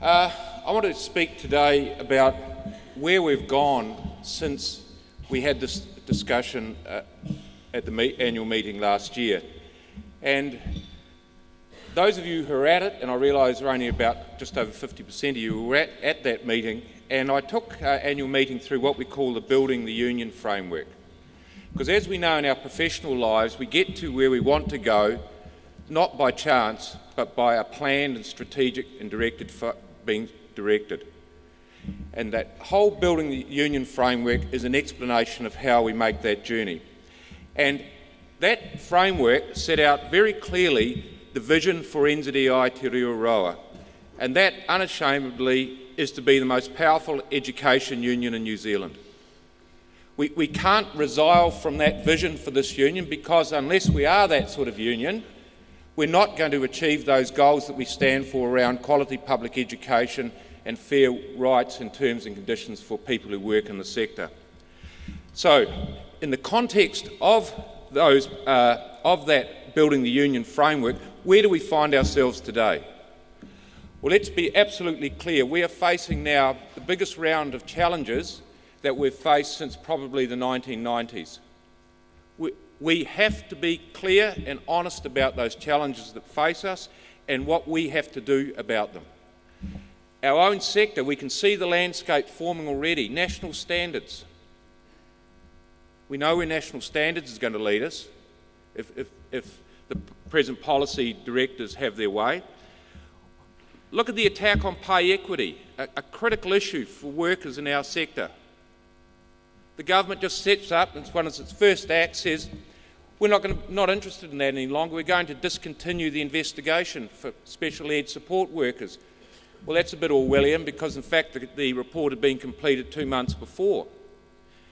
I want to speak today about where we've gone since we had this discussion at the annual meeting last year. And those of you who are at it, and I realise there are only about just over 50% of you who were at that meeting, and I took our annual meeting through what we call the Building the Union framework. Because as we know in our professional lives, we get to where we want to go, not by chance, but by a planned and strategic and being directed. And that whole Building the Union framework is an explanation of how we make that journey. And that framework set out very clearly the vision for NZEI Te Reo Roa, and that unashamedly is to be the most powerful education union in New Zealand. We can't resile from that vision for this union, because unless we are that sort of union, we're not going to achieve those goals that we stand for around quality public education and fair rights and terms and conditions for people who work in the sector. So, in the context of that Building the Union framework, where do we find ourselves today? Well, let's be absolutely clear. We are facing now the biggest round of challenges that we've faced since probably the 1990s. We have to be clear and honest about those challenges that face us and what we have to do about them. Our own sector, we can see the landscape forming already. National standards. We know where national standards is going to lead us if the present policy directors have their way. Look at the attack on pay equity, a critical issue for workers in our sector. The government just sets up, and it's one of its first acts, says, we're not interested in that any longer, we're going to discontinue the investigation for special ed support workers. Well, that's a bit Orwellian, because in fact the report had been completed 2 months before.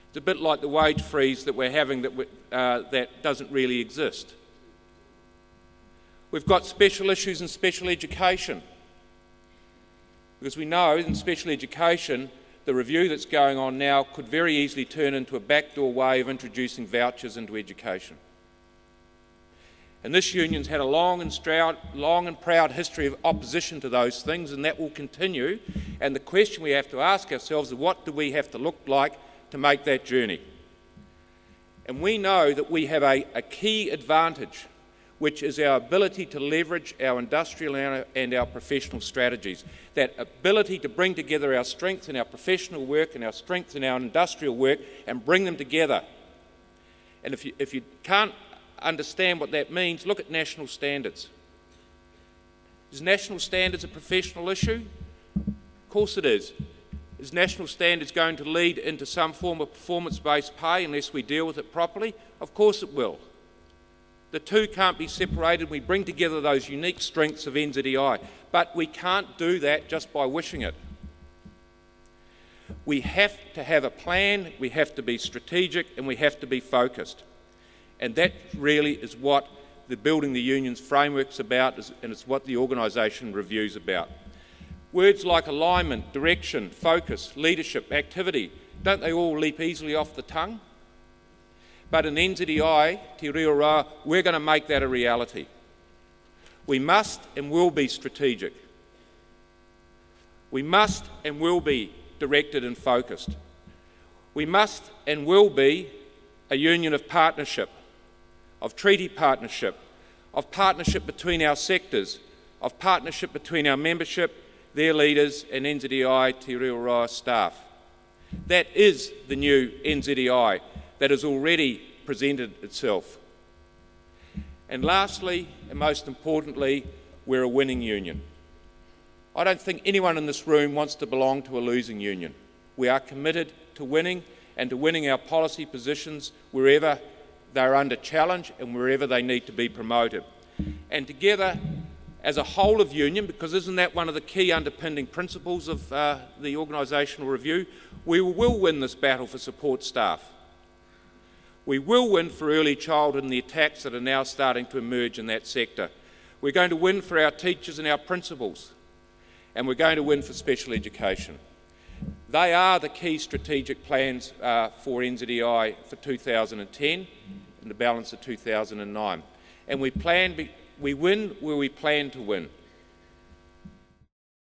It's a bit like the wage freeze that we're having that doesn't really exist. We've got special issues in special education, because we know in special education the review that's going on now could very easily turn into a backdoor way of introducing vouchers into education. And this union's had a long and proud history of opposition to those things, and that will continue. And the question we have to ask ourselves is, what do we have to look like to make that journey? And we know that we have a key advantage, which is our ability to leverage our industrial and our professional strategies. That ability to bring together our strengths in our professional work and our strengths in our industrial work and bring them together. And if you can't understand what that means, look at national standards. Is national standards a professional issue? Of course it is. Is national standards going to lead into some form of performance-based pay unless we deal with it properly? Of course it will. The two can't be separated. We bring together those unique strengths of NZEI, but we can't do that just by wishing it. We have to have a plan, we have to be strategic, and we have to be focused. And that really is what the Building the Unions framework's about, and it's what the organisation review's about. Words like alignment, direction, focus, leadership, activity, don't they all leap easily off the tongue? But in NZEI Te Reo Roa, we're going to make that a reality. We must and will be strategic. We must and will be directed and focused. We must and will be a union of partnership, of treaty partnership, of partnership between our sectors, of partnership between our membership, their leaders, and NZEI Te Reo Roa staff. That is the new NZEI that has already presented itself. And lastly, and most importantly, we're a winning union. I don't think anyone in this room wants to belong to a losing union. We are committed to winning, and to winning our policy positions wherever they're under challenge and wherever they need to be promoted. And together, as a whole of union, because isn't that one of the key underpinning principles of the organisational review, we will win this battle for support staff. We will win for early childhood and the attacks that are now starting to emerge in that sector. We're going to win for our teachers and our principals, and we're going to win for special education. They are the key strategic plans for NZEI for 2010 and the balance of 2009. And we win where we plan to win.